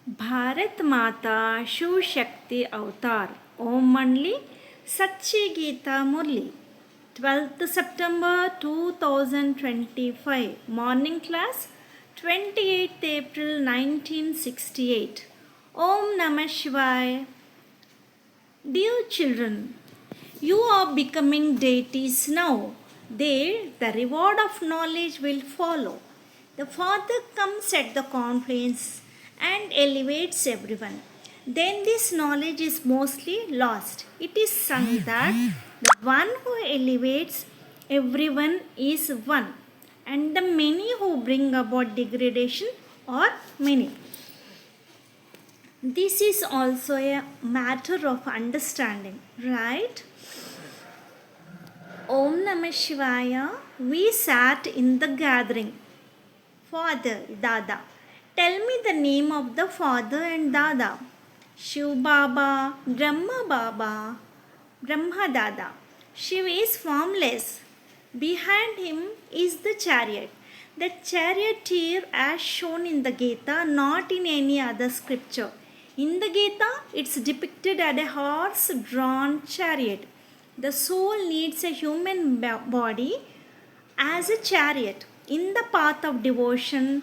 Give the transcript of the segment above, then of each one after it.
भारत माता शिव शक्ति अवतार ओम मंडली सच्ची गीता मुरली 12th September 2025 morning class 28th April 1968 Om Namah Shivaya. Dear children, you are becoming deities now. There the reward of knowledge will follow. The Father comes at the confluence and elevates everyone. Then this knowledge is mostly lost. It is sung that the one who elevates everyone is one, and the many who bring about degradation are many. This is also a matter of understanding, right? Om Namah Shivaya. We sat in the gathering. Father, Dada. Tell me the name of the father and Dada. Shiv Baba, Brahma Baba, Brahma Dada. Shiv is formless. Behind him is the chariot. The charioteer as shown in the Geeta, not in any other scripture. In the Geeta, it's depicted as a horse-drawn chariot. The soul needs a human body as a chariot. In the path of devotion,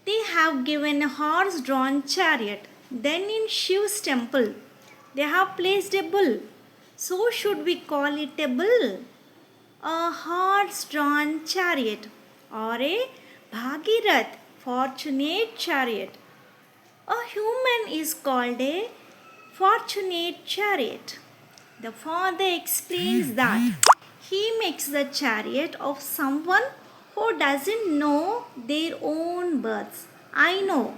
they have given a horse-drawn chariot. Then in Shiv's temple, they have placed a bull. So should we call it a bull, a horse-drawn chariot, or a Bhagirath, fortunate chariot? A human is called a fortunate chariot. The Father explains that he makes the chariot of someone who doesn't know their own births. I know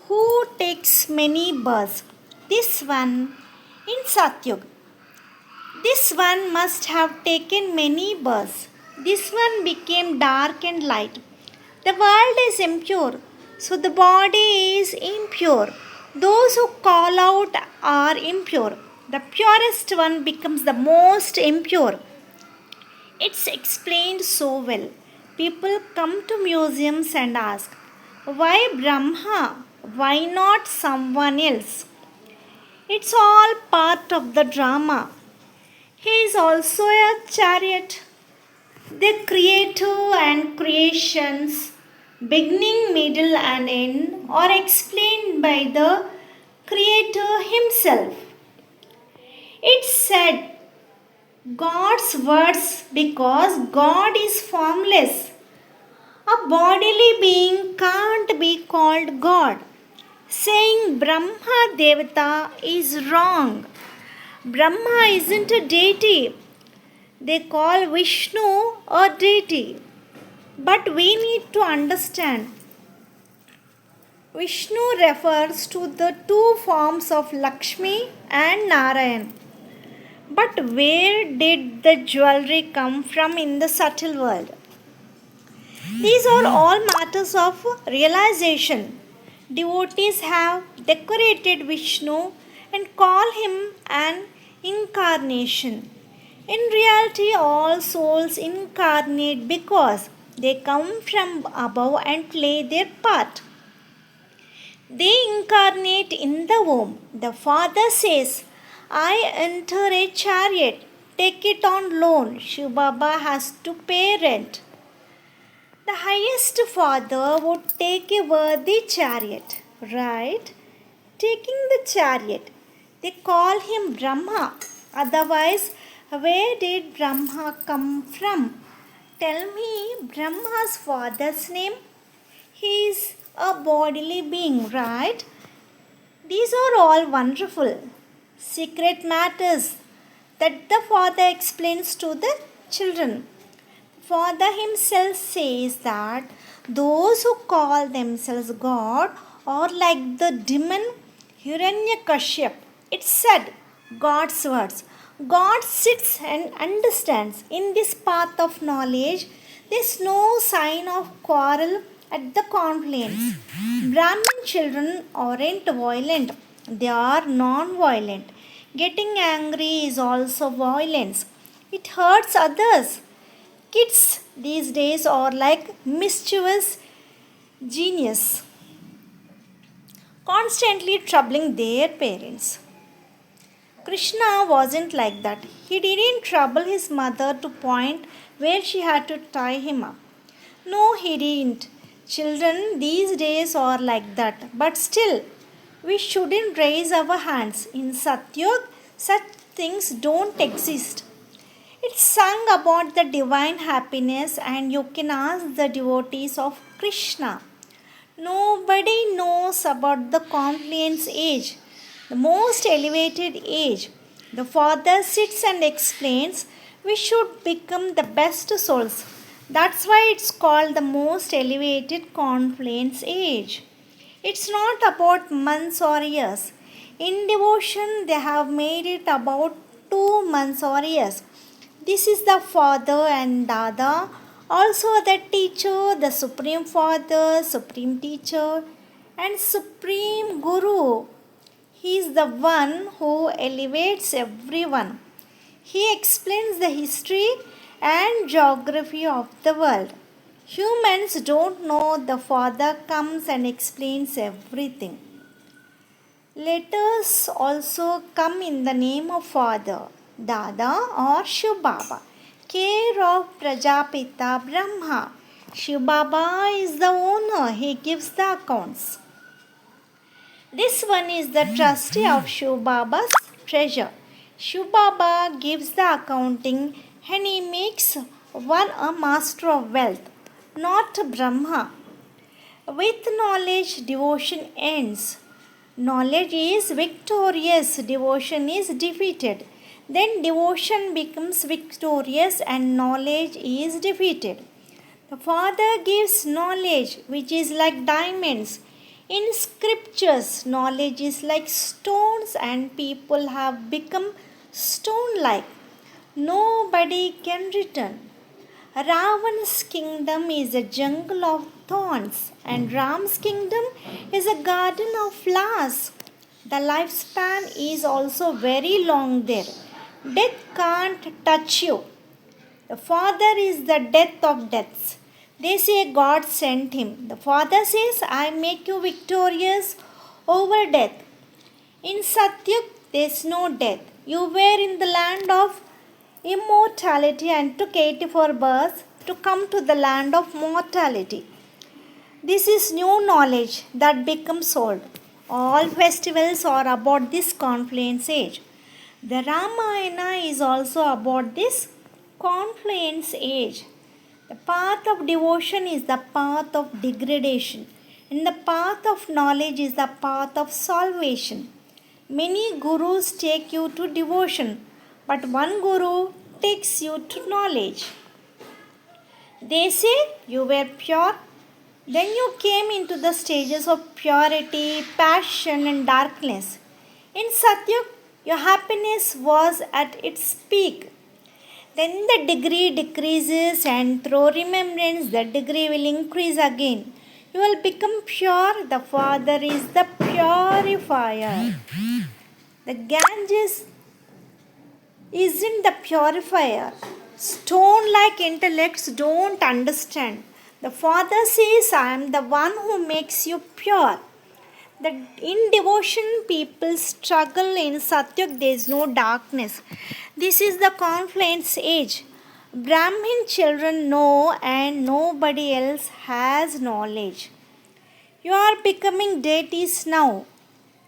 who takes many births. This one in Satyug. This one must have taken many births. This one became dark and light. The world is impure, so the body is impure. Those who call out are impure. The purest one becomes the most impure. It's explained so well. People come to museums and ask, why Brahma? Why not someone else? It's all part of the drama. He is also a chariot. The creator and creations, beginning, middle, and end, are explained by the creator himself. It's said God's words because God is formless. A bodily being can't be called God. Saying Brahma Devata is wrong. Brahma isn't a deity. They call Vishnu a deity. But we need to understand Vishnu refers to the two forms of Lakshmi and Narayan. But where did the jewelry come from in the subtle world? These are all matters of realization. Devotees have decorated Vishnu and call him an incarnation. In reality, all souls incarnate because they come from above and play their part. They incarnate in the womb. The Father says, I enter a chariot, take it on loan. Shiv Baba has to pay rent. The highest Father would take a worthy chariot, right? Taking the chariot, they call him Brahma. Otherwise, where did Brahma come from? Tell me Brahma's father's name. He is a bodily being, right? These are all wonderful secret matters that the Father explains to the children. Father himself says that those who call themselves God are like the demon Hiranyakashyap. It's said, God's words. God sits and understands. In this path of knowledge, there's no sign of quarrel at the confluence. Brahmin children aren't violent, they are non-violent. Getting angry is also violence. It hurts others. Kids these days are like mischievous genius. constantly troubling their parents. Krishna wasn't like that. He didn't trouble his mother to point where she had to tie him up. No, he didn't. Children these days are like that. But still, we shouldn't raise our hands. In Satyug, such things don't exist. It's sung about the divine happiness, and you can ask the devotees of Krishna. Nobody knows about the confluence age, the most elevated age. The Father sits and explains we should become the best souls. That's why it's called the most elevated confluence age. It's not about months or years. In devotion, they have made it about 2 months or years. This is the Father and Dada, also the teacher, the Supreme Father, Supreme Teacher, and Supreme Guru. He is the one who elevates everyone. He explains the history and geography of the world. Humans don't know the Father comes and explains everything. Let us also come in the name of Father, Dada or Shiv Baba, care of Prajapita Brahma. Shiv Baba is the owner, he gives the accounts. This one is the trustee of Shiv Baba's treasure. Shiv Baba gives the accounting and he makes one a master of wealth, not Brahma. With knowledge, devotion ends. Knowledge is victorious, devotion is defeated. Then devotion becomes victorious and knowledge is defeated. The Father gives knowledge which is like diamonds. In scriptures, knowledge is like stones and people have become stone like. Nobody can return. Ravan's kingdom is a jungle of thorns, and Ram's kingdom is a garden of flowers. The lifespan is also very long there. Death can't touch you. The Father is the death of deaths. They say God sent him. The Father says, I make you victorious over death. In Satyug, there is no death. You were in the land of immortality and took 84 births to come to the land of mortality. This is new knowledge that becomes old. All festivals are about this confluence age. The Ramayana is also about this confluence age. The path of devotion is the path of degradation, and the path of knowledge is the path of salvation. Many gurus take you to devotion, but one guru takes you to knowledge. They say you were pure, then you came into the stages of purity, passion, and darkness. In Satyug, your happiness was at its peak. Then the degree decreases, and through remembrance, the degree will increase again. You will become pure. The Father is the purifier. The Ganges isn't the purifier. Stone like intellects don't understand. The Father says, I am the one who makes you pure. In devotion, people struggle. In Satyug, there is no darkness. This is the confluence age. Brahmin children know, and nobody else has knowledge. You are becoming deities now.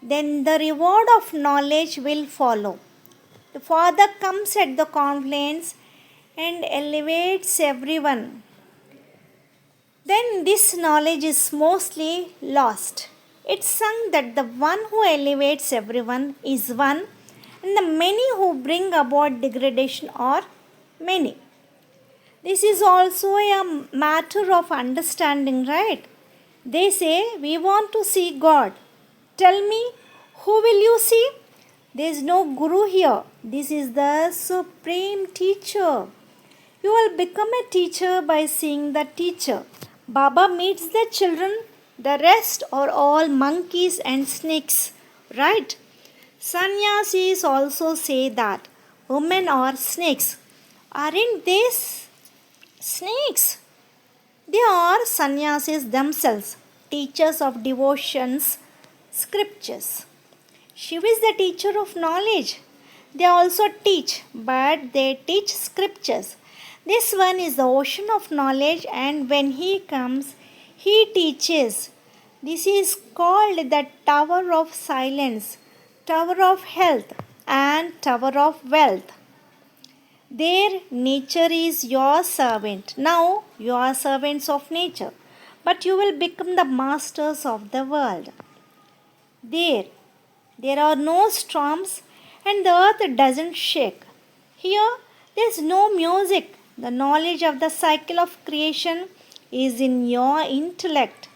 Then the reward of knowledge will follow. The Father comes at the confluence and elevates everyone. Then this knowledge is mostly lost. It's sung that the one who elevates everyone is one, and the many who bring about degradation are many. This is also a matter of understanding, right? They say, we want to see God. Tell me, who will you see? There is no guru here. This is the supreme teacher. You will become a teacher by seeing the teacher. Baba meets the children. The rest are all monkeys and snakes, right? Sannyasis also say that women are snakes. Aren't they snakes? They are sannyasis themselves, teachers of devotions, Scriptures. Shiv is the teacher of knowledge. They also teach, but they teach scriptures. This one is the ocean of knowledge, and when he comes, he teaches. This is called the tower of silence, tower of health, and tower of wealth. Their nature is your servant. Now you are servants of nature, but you will become the masters of the world. There, there are no storms and the earth doesn't shake. Here, there is no music. The knowledge of the cycle of creation is in your intellect.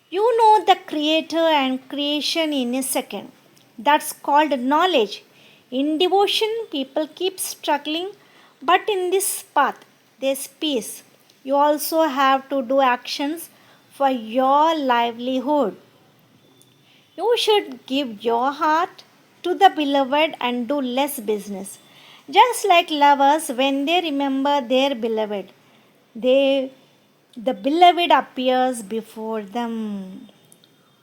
You know the creator and creation in a second. That's called knowledge. In devotion, people keep struggling, but in this path, there's peace. You also have to do actions for your livelihood. You should give your heart to the beloved and do less business. Just like lovers, when they remember their beloved, they the beloved appears before them.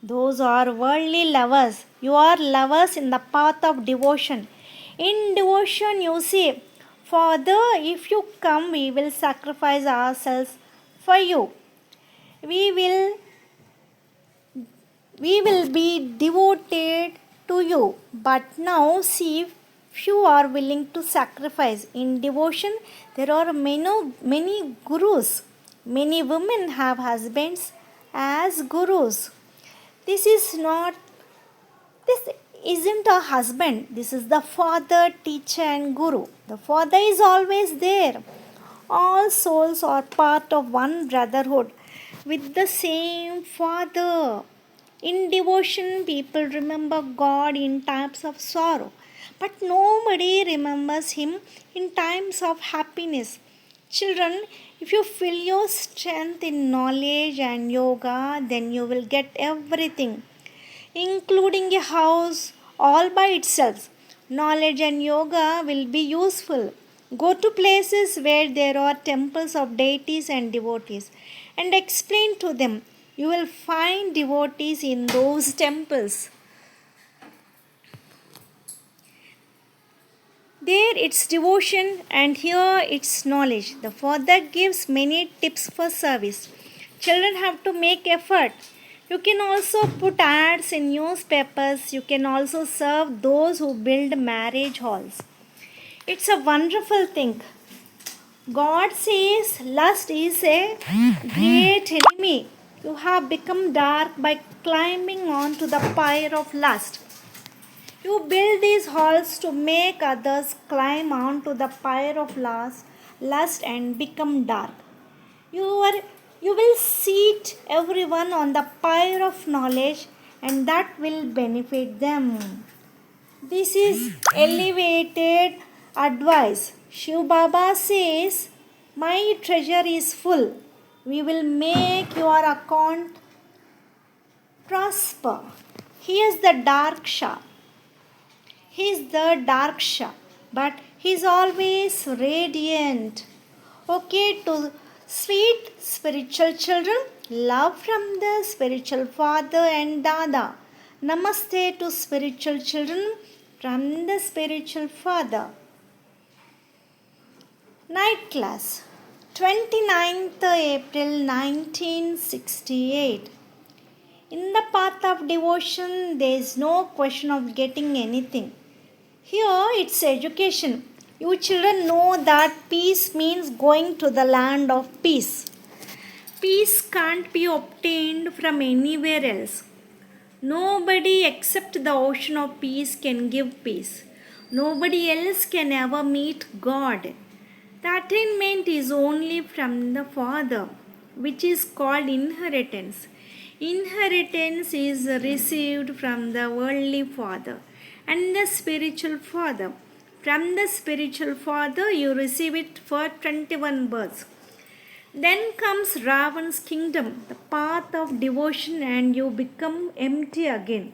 Those are worldly lovers. You are lovers in the path of devotion. In devotion, you say, Father, if you come, we will sacrifice ourselves for you. We will we will be devoted to you. But now see if you are willing to sacrifice. In devotion, there are many gurus. Many women have husbands as gurus. This is not, this isn't a husband. This is the father, teacher, and guru. The father is always there. All souls are part of one brotherhood with the same father. In devotion, people remember God in times of sorrow, but nobody remembers Him in times of happiness. Children, if you fill your strength in knowledge and yoga, then you will get everything, including a house all by itself. Knowledge and yoga will be useful. Go to places where there are temples of deities and devotees and explain to them. You will find devotees in those temples. There it's devotion and here it's knowledge. The Father gives many tips for service. Children have to make effort. You can also put ads in newspapers. You can also serve those who build marriage halls. It's a wonderful thing. God says lust is a great enemy. You have become dark by climbing onto the pyre of lust. You build these halls to make others climb onto the pyre of lust and become dark. You will seat everyone on the pyre of knowledge and that will benefit them. This is elevated advice. Shiv Baba says, my treasure is full. We will make your account prosper. He is the dark Shah. He is the dark Shah, but he is always radiant. Okay, to sweet spiritual children, love from the spiritual father and Dada. Namaste to spiritual children from the spiritual father. Night class, 29th April 1968. In the path of devotion, there is no question of getting anything. Here it's education. You children know that peace means going to the land of peace. Peace can't be obtained from anywhere else. Nobody except the ocean of peace can give peace. Nobody else can ever meet God. The attainment is only from the Father, which is called inheritance. Inheritance is received from the worldly father and the spiritual father. From the spiritual father, you receive it for 21 births. Then comes Ravan's kingdom, the path of devotion, and you become empty again.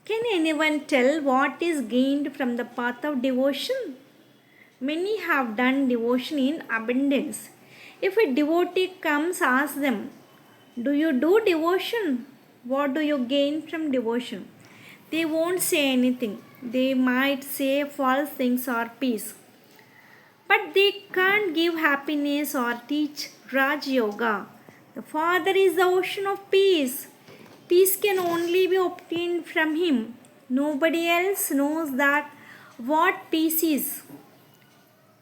Can anyone tell what is gained from the path of devotion? Many have done devotion in abundance. If a devotee comes, ask them, do you do devotion? What do you gain from devotion? They won't say anything. They might say false things or peace. But they can't give happiness or teach Raj Yoga. The Father is the ocean of peace. Peace can only be obtained from Him. Nobody else knows that what peace is.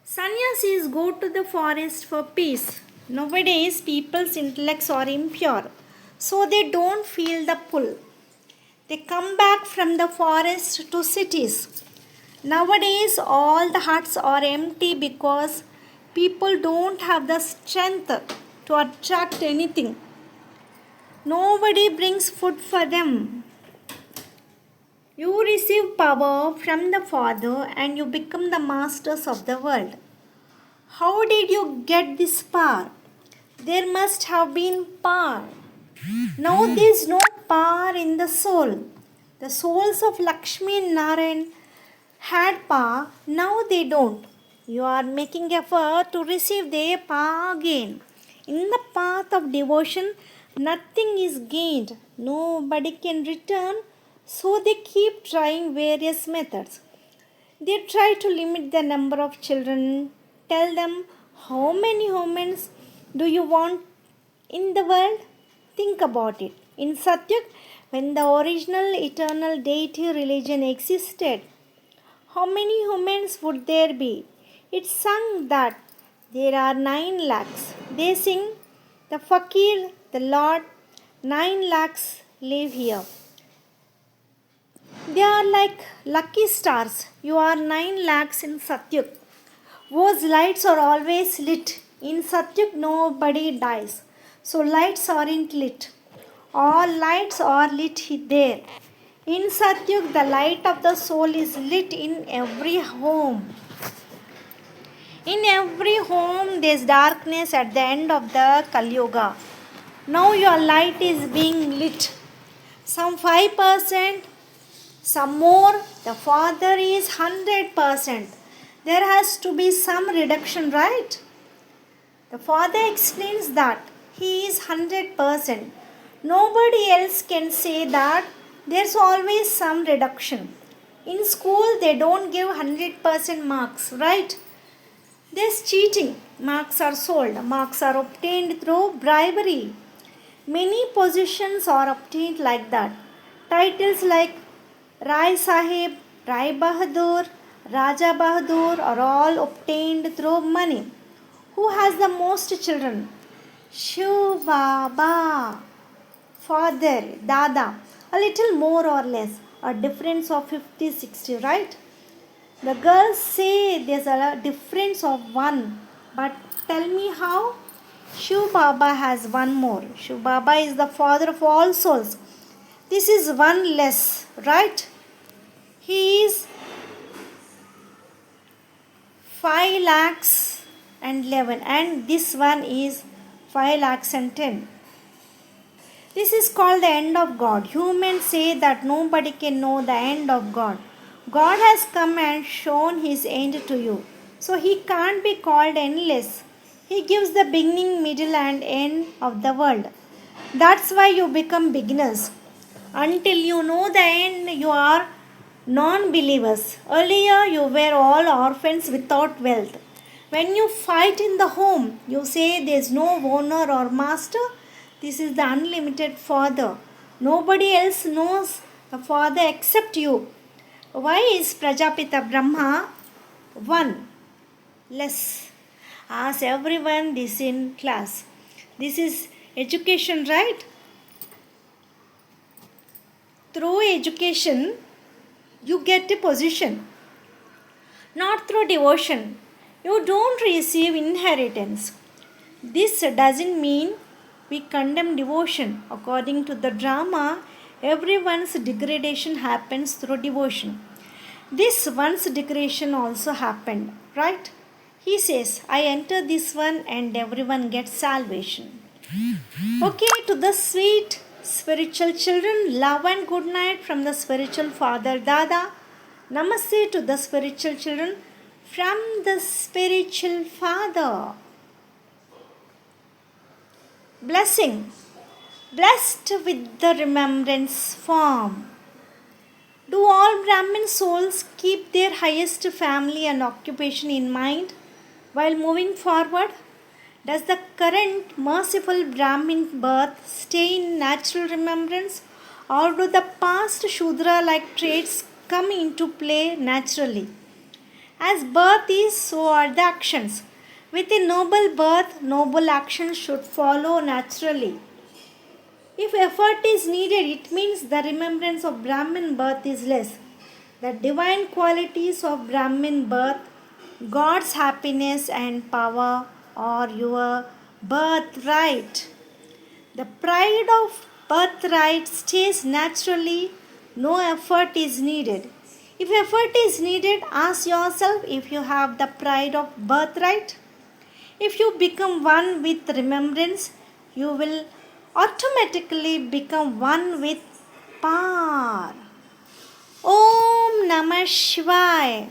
Sannyasis go to the forest for peace. Nowadays, people's intellects are impure, so they don't feel the pull. They come back from the forest to cities. Nowadays, all the huts are empty because people don't have the strength to attract anything. Nobody brings food for them. You receive power from the Father and you become the masters of the world. How did you get this power? There must have been power. Now there is no power in the soul. The souls of Lakshmi and Narayan had power, now they don't. You are making effort to receive their power again. In the path of devotion, nothing is gained. Nobody can return, so they keep trying various methods. They try to limit the number of children. Tell them, how many humans do you want in the world? Think about it. In Satyug, when the original eternal deity religion existed, how many humans would there be? It's sung that there are 9 lakhs. They sing, the fakir, the Lord, 9 lakhs live here. They are like lucky stars. You are 9 lakhs in Satyug. Those lights are always lit. In Satyug, nobody dies. So lights aren't lit. All lights are lit there. In Satyug, the light of the soul is lit in every home. In every home, there is darkness at the end of the Kali Yuga. Now your light is being lit. Some 5%, some more. The Father is 100%. There has to be some reduction, right? The Father explains that He is 100%. Nobody else can say that. There's always some reduction. In school, they don't give 100% marks, right? There's cheating. Marks are sold. Marks are obtained through bribery. Many positions are obtained like that. Titles like Rai Sahib, Rai Bahadur, Raja Bahadur are all obtained through money. Who has the most children? Shiv Baba. Father, Dada, a little more or less, a difference of 50-60, right? The girls say there's a difference of 1, but tell me how? Shiv Baba has 1 more. Shiv Baba is the father of all souls. This is 1 less, right? He is 5 lakhs and 11, and this one is 5 lakhs and 10. This is called the end of God. Humans say that nobody can know the end of God. God has come and shown His end to you. So He can't be called endless. He gives the beginning, middle and end of the world. That's why you become beginners. Until you know the end, you are non-believers. Earlier you were all orphans without wealth. When you fight in the home, you say there is no owner or master. This is the unlimited Father. Nobody else knows the Father except you. Why is Prajapita Brahma 1 less? Ask everyone this in class. This is education, right? Through education, you get a position. Not through devotion. You don't receive inheritance. This doesn't mean we condemn devotion. According to the drama, everyone's degradation happens through devotion. This one's degradation also happened, right? He says, I enter this one and everyone gets salvation. Okay, to the sweet spiritual children, love and good night from the spiritual father Dada. Namaste to the spiritual children from the spiritual father. Blessing. blessed with the remembrance form. Do all Brahmin souls keep their highest family and occupation in mind while moving forward? Does the current merciful Brahmin birth stay in natural remembrance, or do the past Shudra like traits come into play naturally? As birth is, so are the actions. With a noble birth, noble actions should follow naturally. If effort is needed, it means the remembrance of Brahmin birth is less. The divine qualities of Brahmin birth, God's happiness and power, are your birthright. The pride of birthright stays naturally, no effort is needed. If effort is needed, ask yourself if you have the pride of birthright. If you become one with remembrance, you will automatically become one with power. Om Namah Shivaya.